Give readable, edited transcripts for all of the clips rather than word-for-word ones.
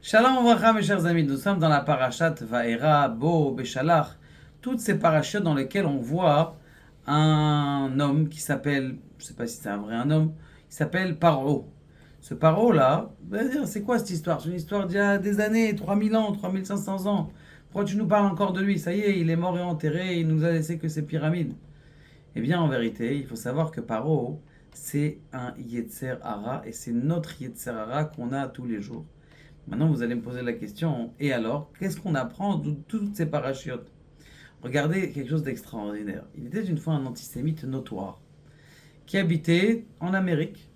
Shalom Avracha, mes chers amis, nous sommes dans la parashat Vaera, Bo, Beshalach, toutes ces parachutes dans lesquelles on voit un homme qui s'appelle, je ne sais pas si c'est un vrai un homme, il s'appelle Paro. Ce Paro-là, c'est quoi cette histoire? C'est une histoire d'il y a des années, 3000 ans, 3500 ans. Pourquoi tu nous parles encore de lui? Ça y est, il est mort et enterré, il nous a laissé que ses pyramides. Eh bien, en vérité, il faut savoir que Paro, c'est un Yetzer Hara, et c'est notre Yetzer Hara qu'on a tous les jours. Maintenant, vous allez me poser la question, et alors, qu'est-ce qu'on apprend de toutes ces parachutes? Regardez quelque chose d'extraordinaire. Il était une fois un antisémite notoire qui habitait en Amérique.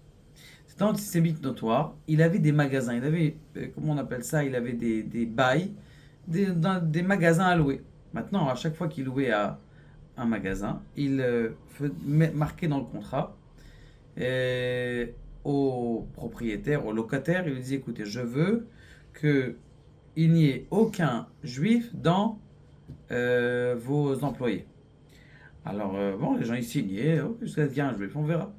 Cet antisémite notoire, il avait des magasins, il avait, comment on appelle ça? Il avait des bails, des magasins à louer. Maintenant, à chaque fois qu'il louait à un magasin, il marquait dans le contrat au propriétaire, au locataire, il lui dit écoutez, je veux que il n'y ait aucun juif dans vos employés. Alors, bon, les gens ils signaient, oh, jusqu'à ce qu'il y ait un juif, on verra.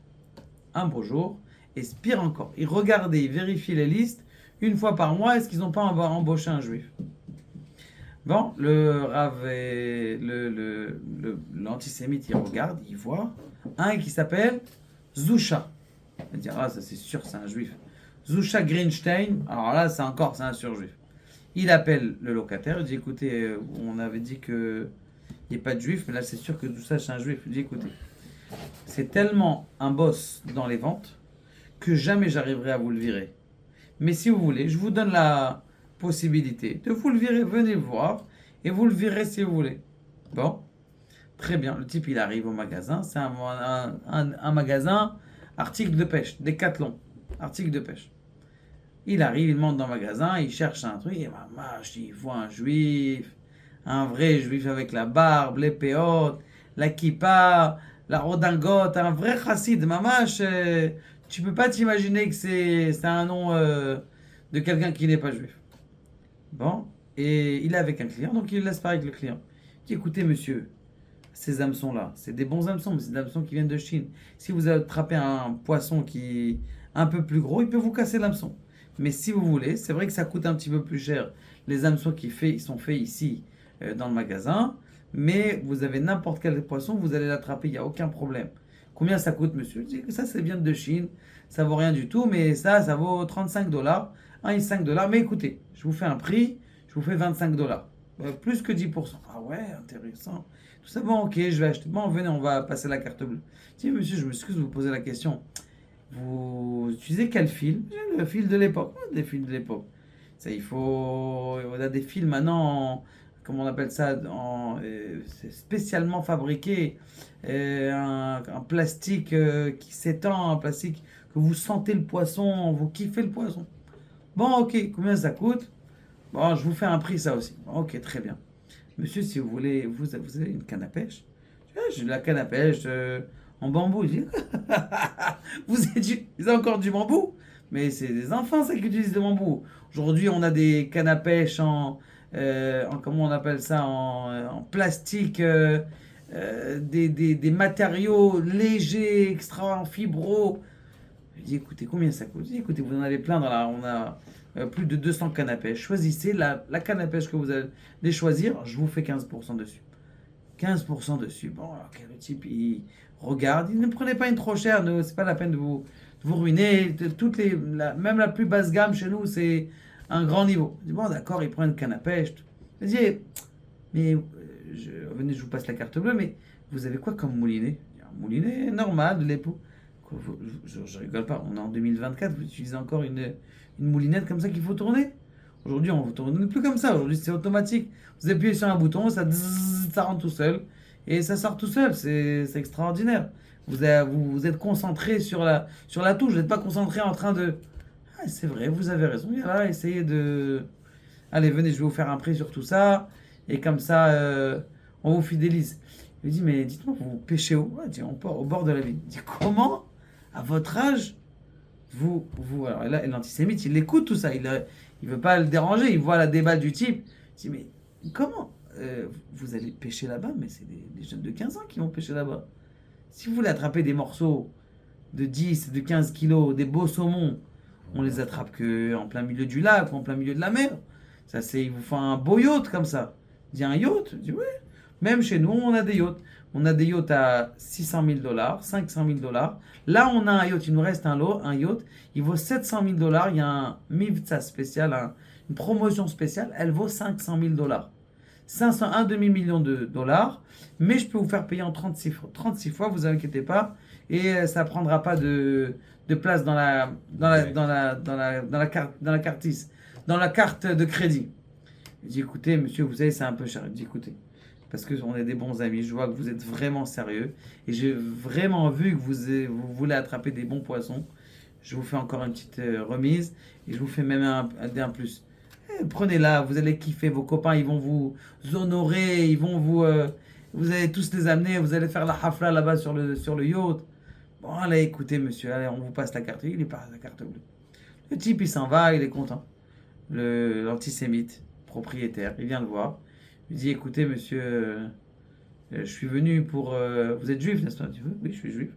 Un beau jour, et pire encore, ils regardaient, ils vérifiaient les listes une fois par mois, est-ce qu'ils n'ont pas embauché un juif? Bon, le Rav et l'antisémite, il regarde, il voit un qui s'appelle Zusha. Il va dire, ah, ça c'est sûr, c'est un juif. Zusha Greenstein, alors là, c'est un surjuif. Il appelle le locataire, il dit, écoutez, on avait dit qu'il n'y ait pas de juif, mais là c'est sûr que Zusha c'est un juif. Il dit, écoutez, c'est tellement un boss dans les ventes que jamais j'arriverai à vous le virer. Mais si vous voulez, je vous donne la possibilité de vous le virer, venez le voir, et vous le virez si vous voulez. Bon, très bien. Le type, il arrive au magasin. C'est un magasin article de pêche, Décathlon, article de pêche. Il arrive, il monte dans le magasin, il cherche un truc, et il voit un juif, un vrai juif avec la barbe, l'épée haute, la kippa, la redingote, un vrai chassid, mamash. Tu peux pas t'imaginer que c'est un nom de quelqu'un qui n'est pas juif. Bon, et il est avec un client, donc il laisse parler avec le client. Il dit écoutez, monsieur, ces hameçons-là, c'est des bons hameçons, mais c'est des hameçons qui viennent de Chine. Si vous attrapez un poisson qui est un peu plus gros, il peut vous casser l'hameçon. Mais si vous voulez, c'est vrai que ça coûte un petit peu plus cher. Les hameçons ils sont faits ici dans le magasin, mais vous avez n'importe quel poisson, vous allez l'attraper, il n'y a aucun problème. Combien ça coûte, monsieur? Je dis que ça vient de Chine, ça vaut rien du tout, mais ça vaut 35 dollars, 1,5 $. Mais écoutez, je vous fais un prix, je vous fais 25 dollars. Plus que 10%. Ah ouais, intéressant. Tout ça, bon, ok, je vais acheter. Bon, venez, on va passer la carte bleue. Tiens, monsieur, je m'excuse de vous poser la question. Vous utilisez quel fil? Le fil de l'époque. Des fils de l'époque. Ça, il faut. On a des fils maintenant, comment on appelle ça? C'est spécialement fabriqué. Un plastique qui s'étend, un plastique que vous sentez le poisson, vous kiffez le poisson. Bon, ok, combien ça coûte? Bon, je vous fais un prix, ça aussi. Bon, ok, très bien. Monsieur, si vous voulez, vous avez une canne à pêche? Ah, j'ai de la canne à pêche en bambou. Je dis, vous avez encore du bambou? Mais c'est des enfants, ça, qui utilisent du bambou. Aujourd'hui, on a des cannes à pêche comment on appelle ça, en plastique, des matériaux légers, extra, en fibro. Je dis, écoutez, combien ça coûte? Je dis, écoutez, vous en avez plein on a plus de 200 cannes à pêche. Choisissez la canne à pêche que vous allez choisir, je vous fais 15% dessus. 15% dessus. Bon, alors le type, il regarde, il ne prenait pas une trop chère, c'est pas la peine de vous ruiner. Même la plus basse gamme chez nous, c'est un grand niveau. Je dis, bon, d'accord, il prend une canne à pêche. Je dis, mais venez, je vous passe la carte bleue, mais vous avez quoi comme moulinet? Un moulinet normal, de l'époux. Je rigole pas, on est en 2024, vous utilisez encore une moulinette comme ça qu'il faut tourner? Aujourd'hui, on ne tourne plus comme ça. Aujourd'hui, c'est automatique. Vous appuyez sur un bouton, ça rentre tout seul. Et ça sort tout seul. C'est extraordinaire. Vous êtes concentré sur la touche. Vous n'êtes pas concentré en train de. Ah, c'est vrai, vous avez raison. Et là, essayez de. Allez, venez, je vais vous faire un prix sur tout ça. Et comme ça, on vous fidélise. Il me dit, mais dites-moi, vous pêchez où? Ouais, dit, on part au bord de la ville. Il dit, comment? À votre âge, alors là, l'antisémite, il écoute tout ça, il veut pas le déranger, il voit la débat du type. Il dit, mais comment vous allez pêcher là-bas? Mais c'est des jeunes de 15 ans qui vont pêcher là-bas. Si vous voulez attraper des morceaux de 10, de 15 kilos, des beaux saumons, On les attrape que en plein milieu du lac ou en plein milieu de la mer. Ça, c'est, il vous faut un beau yacht comme ça. Il dit un yacht? Je dis oui. Même chez nous, on a des yachts. On a des yachts à 600 000 dollars, 500 000 dollars. Là, on a un yacht. Il nous reste un yacht. Il vaut 700 000 dollars. Il y a un mivtza spécial, une promotion spéciale. Elle vaut 500 000 dollars. 500, un demi-million de dollars. Mais je peux vous faire payer en 36 fois. 36 fois, vous inquiétez pas. Et ça ne prendra pas de place dans la carte de crédit. Je dis, écoutez, monsieur, vous savez, c'est un peu cher. Je dis, écoutez, parce qu'on est des bons amis, je vois que vous êtes vraiment sérieux, et j'ai vraiment vu que vous voulez attraper des bons poissons. Je vous fais encore une petite remise, et je vous fais même un plus. Prenez-la, vous allez kiffer, vos copains, ils vont vous honorer, vous allez tous les amener, vous allez faire la hafla là-bas sur le yacht. Bon, allez, écoutez, monsieur, allez, on vous passe la carte. Il est pas la carte bleue. Le type, il s'en va, il est content. L'antisémite, propriétaire, il vient le voir. Il dit, écoutez, monsieur, je suis venu pour... vous êtes juif, n'est-ce pas? Il dit, oui, je suis juif.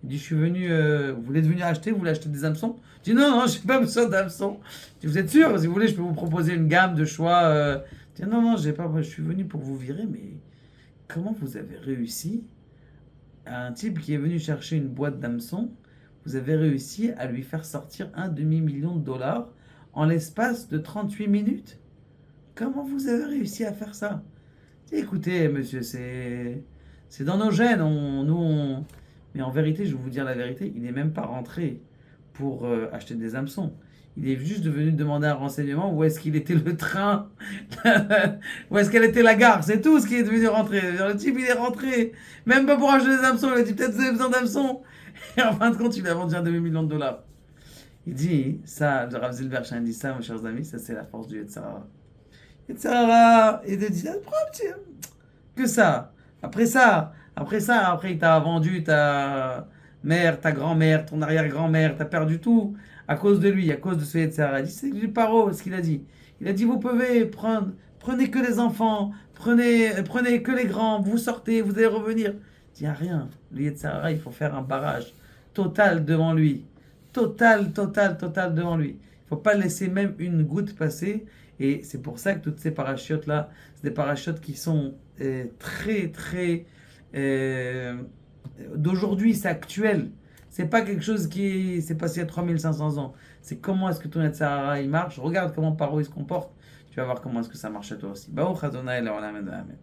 Il dit, je suis venu... vous êtes venu acheter, vous voulez acheter des hameçons? Il dit, non, non, je n'ai pas besoin d'hameçons. Il dit, vous êtes sûr? Si vous voulez, je peux vous proposer une gamme de choix. Il dit, non, non, je suis venu pour vous virer, mais comment vous avez réussi à un type qui est venu chercher une boîte d'hameçons, vous avez réussi à lui faire sortir un demi-million de dollars en l'espace de 38 minutes? Comment vous avez réussi à faire ça? Écoutez, monsieur, c'est dans nos gènes. Mais en vérité, je vais vous dire la vérité, il n'est même pas rentré pour acheter des hameçons. Il est juste venu demander un renseignement où est-ce qu'il était le train, où est-ce qu'elle était la gare. C'est tout ce qui est venu rentrer. Le type, il est rentré, même pas pour acheter des hameçons. Il a dit peut-être vous avez besoin d'hameçons. Et en fin de compte, il a vendu un demi-million de dollars. Il dit, ça, le Rav Zilberstein dit ça, mes chers amis, ça c'est la force du Yetzirah. Yetzirah, il te dit, que ça. Après il t'a vendu ta mère, ta grand-mère, ton arrière-grand-mère, t'as perdu tout à cause de lui, à cause de ce Yetzirah. Il dit, c'est du paro, ce qu'il a dit. Il a dit, vous pouvez prenez que les enfants, prenez que les grands, vous sortez, vous allez revenir. Il n'y a rien. Le Yetzirah, il faut faire un barrage total devant lui. Total devant lui. Il ne faut pas laisser même une goutte passer. Et c'est pour ça que toutes ces parachutes-là, c'est des parachutes qui sont très d'aujourd'hui, c'est actuel. C'est pas quelque chose qui s'est passé il y a 3500 ans. C'est comment est-ce que ton Yetzirah il marche. Regarde comment Paro il se comporte. Tu vas voir comment est-ce que ça marche à toi aussi. Baruch Adonai Le'olam Amen.